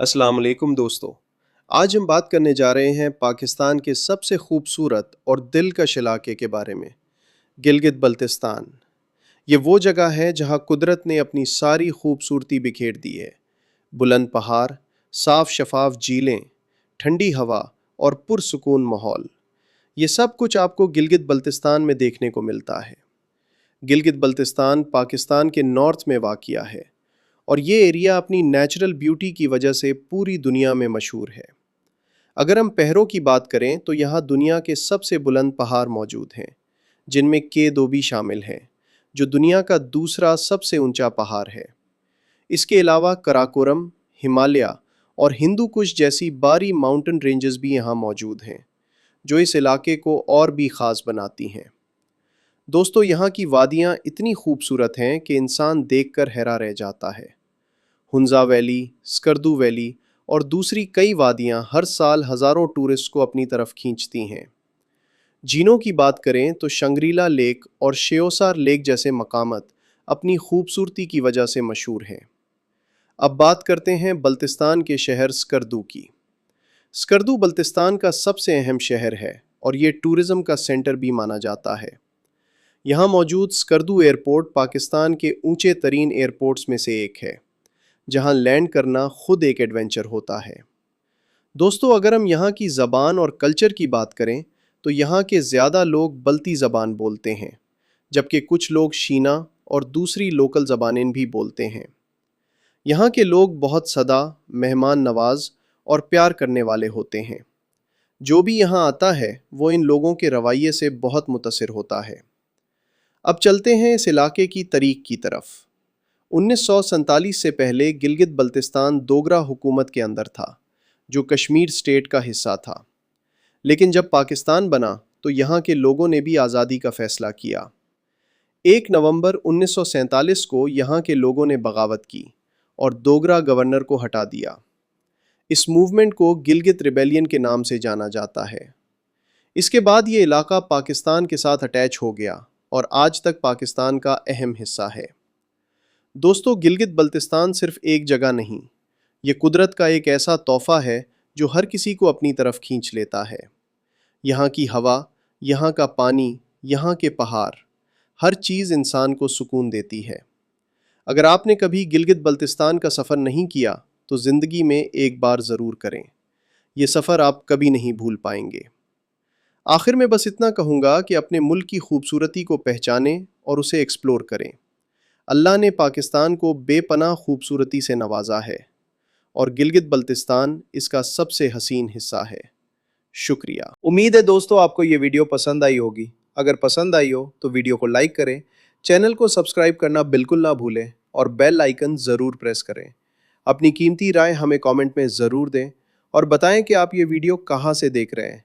अस्सलाम वालेकुम दोस्तों। आज हम बात करने जा रहे हैं पाकिस्तान के सबसे खूबसूरत और दिलकश इलाके के बारे में, गिलगित बल्तिस्तान। ये वो जगह है जहाँ कुदरत ने अपनी सारी खूबसूरती बिखेर दी है। बुलंद पहाड़, साफ शफाफ झीलें, ठंडी हवा और पुरसुकून माहौल, ये सब कुछ आपको गिलगित बल्तिस्तान में देखने को मिलता है। गिलगित बल्तिस्तान पाकिस्तान के नॉर्थ में वाक़िया है और ये एरिया अपनी नेचुरल ब्यूटी की वजह से पूरी दुनिया में मशहूर है। अगर हम पहाड़ों की बात करें तो यहाँ दुनिया के सबसे बुलंद पहाड़ मौजूद हैं, जिनमें K2 भी शामिल हैं, जो दुनिया का दूसरा सबसे ऊंचा पहाड़ है। इसके अलावा कराकोरम, हिमालय और हिंदू कुश जैसी बारी माउंटेन रेंजेस भी यहाँ मौजूद हैं, जो इस इलाके को और भी ख़ास बनाती हैं। दोस्तों, यहाँ की वादियाँ इतनी खूबसूरत हैं कि इंसान देखकर हैरान रह जाता है। हुंजा वैली, स्कर्दू वैली और दूसरी कई वादियाँ हर साल हज़ारों टूरिस्ट को अपनी तरफ खींचती हैं। झीलों की बात करें तो शंग्रीला लेक और शेओसार लेक जैसे मकामत अपनी खूबसूरती की वजह से मशहूर हैं। अब बात करते हैं बल्तिस्तान के शहर स्कर्दू की। स्कर्दू बल्तिस्तान का सबसे अहम शहर है और ये टूरिज़्म का सेंटर भी माना जाता है। यहाँ मौजूद स्कर्दू एयरपोर्ट पाकिस्तान के ऊंचे तरीन एयरपोर्ट्स में से एक है, जहाँ लैंड करना खुद एक एडवेंचर होता है। दोस्तों, अगर हम यहाँ की ज़बान और कल्चर की बात करें तो यहाँ के ज़्यादा लोग बल्ती ज़बान बोलते हैं, जबकि कुछ लोग शीना और दूसरी लोकल ज़बानें भी बोलते हैं। यहाँ के लोग बहुत सदा, मेहमान नवाज और प्यार करने वाले होते हैं। जो भी यहाँ आता है वो इन लोगों के रवैये से बहुत मुतासिर होता है। अब चलते हैं इस इलाके की तारीख की तरफ। 1947 से पहले गिलगित बल्तिस्तान डोगरा हुकूमत के अंदर था, जो कश्मीर स्टेट का हिस्सा था। लेकिन जब पाकिस्तान बना तो यहाँ के लोगों ने भी आज़ादी का फ़ैसला किया। 1 नवंबर 1947 को यहाँ के लोगों ने बगावत की और डोगरा गवर्नर को हटा दिया। इस मूवमेंट को गिलगित रिबेलियन के नाम से जाना जाता है। इसके बाद ये इलाका पाकिस्तान के साथ अटैच हो गया और आज तक पाकिस्तान का अहम हिस्सा है। दोस्तों, गिलगित बल्तिस्तान सिर्फ एक जगह नहीं, ये कुदरत का एक ऐसा तोहफा है जो हर किसी को अपनी तरफ खींच लेता है। यहाँ की हवा, यहाँ का पानी, यहाँ के पहाड़, हर चीज़ इंसान को सुकून देती है। अगर आपने कभी गिलगित बल्तिस्तान का सफ़र नहीं किया तो ज़िंदगी में एक बार ज़रूर करें। ये सफ़र आप कभी नहीं भूल पाएंगे। आखिर में बस इतना कहूँगा कि अपने मुल्क की खूबसूरती को पहचानें और उसे एक्सप्लोर करें। अल्लाह ने पाकिस्तान को बेपनाह खूबसूरती से नवाजा है और गिलगित बल्तिस्तान इसका सबसे हसीन हिस्सा है। शुक्रिया। उम्मीद है दोस्तों आपको ये वीडियो पसंद आई होगी। अगर पसंद आई हो तो वीडियो को लाइक करें, चैनल को सब्सक्राइब करना बिल्कुल ना भूलें और बेल आइकन ज़रूर प्रेस करें। अपनी कीमती राय हमें कमेंट में ज़रूर दें और बताएं कि आप ये वीडियो कहाँ से देख रहे हैं।